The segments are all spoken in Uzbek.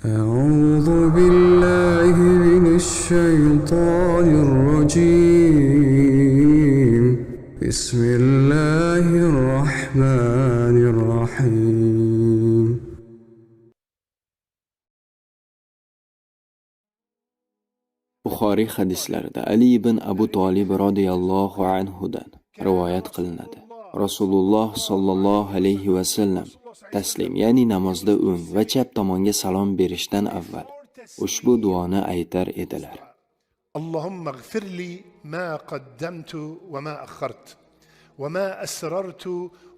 أعوذ بالله من الشيطان الرجيم بسم الله الرحمن الرحيم Buxoriy hadislarida Ali ibn Abu Talib radhiyallohu anhudan rivoyat qilinadi. Rasululloh sallallohu alayhi va sallam taslim, ya'ni namozda o'ng va chap tomonga salom berishdan avval ushbu duoni aytar edilar. Allahumma ighfir li ma qaddamtu wa ma akhartu wa ma asrartu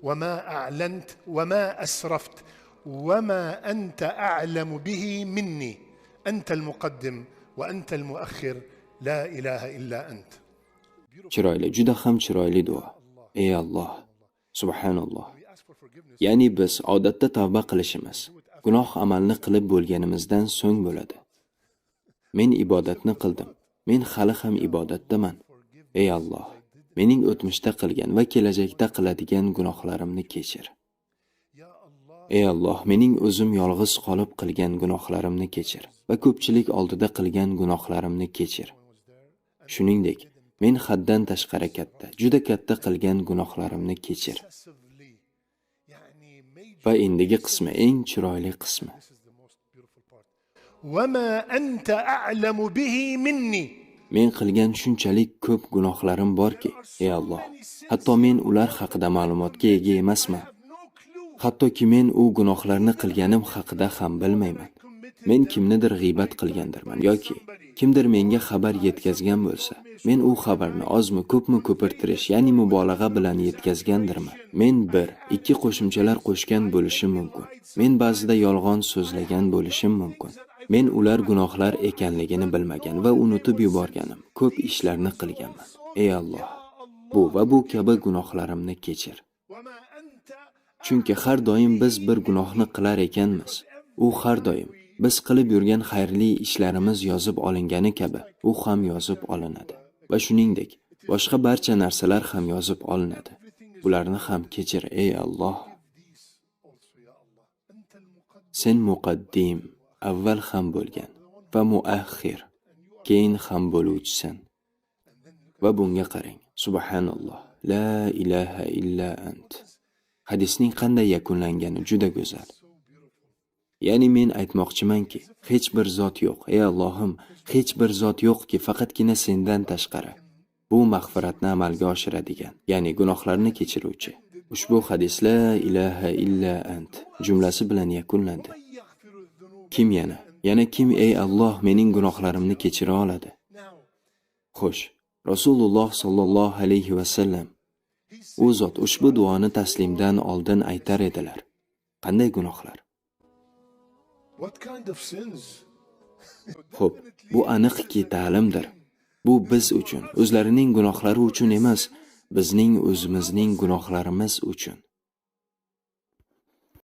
wa ma a'lantu wa ma asraftu wa ma anta a'lamu bihi minni anta al-muqaddim wa anta al-muakhir la ilaha illa ant. Chiroyli, juda ham chiroyli duo. Ey Alloh, subhanalloh. Ya'ni biz odatda tavba qilishimiz, gunoh amalni qilib bo'lganimizdan so'ng bo'ladi. Men ibodatni qildim. Men hali ham ibodatdaman. Ey Alloh, mening o'tmishda qilgan va kelajakda qiladigan gunohlarimni kechir. Ey Alloh, mening o'zim yolg'iz qolib qilgan gunohlarimni kechir va ko'pchilik oldida qilgan gunohlarimni kechir. Shuningdek, men haddan tashqari katta, juda katta qilgan gunohlarimni kechir. Va endigi qismi eng chiroyli qismi. Wa ma anta a'lamu bihi minni. Men qilgan shunchalik ko'p gunohlarim borki, ey Alloh, hatto men ular haqida ma'lumotga ega emasman. Hattoki men u gunohlarni qilganim haqida ham bilmayman. Men kimnidir g'iybat qilgandirman yoki kimdir menga xabar yetkazgan bo'lsa, men u xabarni ozmi ko'pmi ko'pirtirish, ya'ni mubolag'a bilan yetkazgandirman. Men bir, ikki qo'shimchalar qo'shgan bo'lishim mumkin. Men ba'zida yolg'on so'zlagan bo'lishim mumkin. Men ular gunohlar ekanligini bilmagan va unutib yuborganim ko'p ishlarni qilganman. Ey Alloh, bu va bu kabi gunohlarimni kechir. Chunki har doim biz bir gunohni qilar ekanmiz. U har doim biz qilib yurgan xayrli ishlarimiz yozib olingani kabi, u ham yozib olinadi. Va shuningdek, boshqa barcha narsalar ham yozib olinadi. Bularni ham kechir, ey Alloh. Sen muqaddim, avval ham bo'lgan va muaxxir, keyin ham bo'luvchisan. Va bunga qarang. Subhanalloh, la ilaha illa ant. Hadisning qanday yakunlangani juda go'zal. Ya'ni men aytmoqchimanki, hech bir zot yo'q, ey Allohim, hech bir zot yo'qki faqatgina sendan tashqari bu mag'firatni amalga oshiradigan, ya'ni gunohlarni kechiruvchi. Ushbu hadis la ilaha illa ant jumlasi bilan yakunlandi. Kim yana kim ey Alloh mening gunohlarimni kechira oladi? Xo'sh, Rasululloh sallallohu alayhi va sallam u zot ushbu duoni taslimdan oldin aytar edilar. Qanday gunohlar? Xo'p, bu aniqki ta'limdir. Bu biz uchun, o'zlarining gunohlari uchun emas, bizning o'zimizning gunohlarimiz uchun.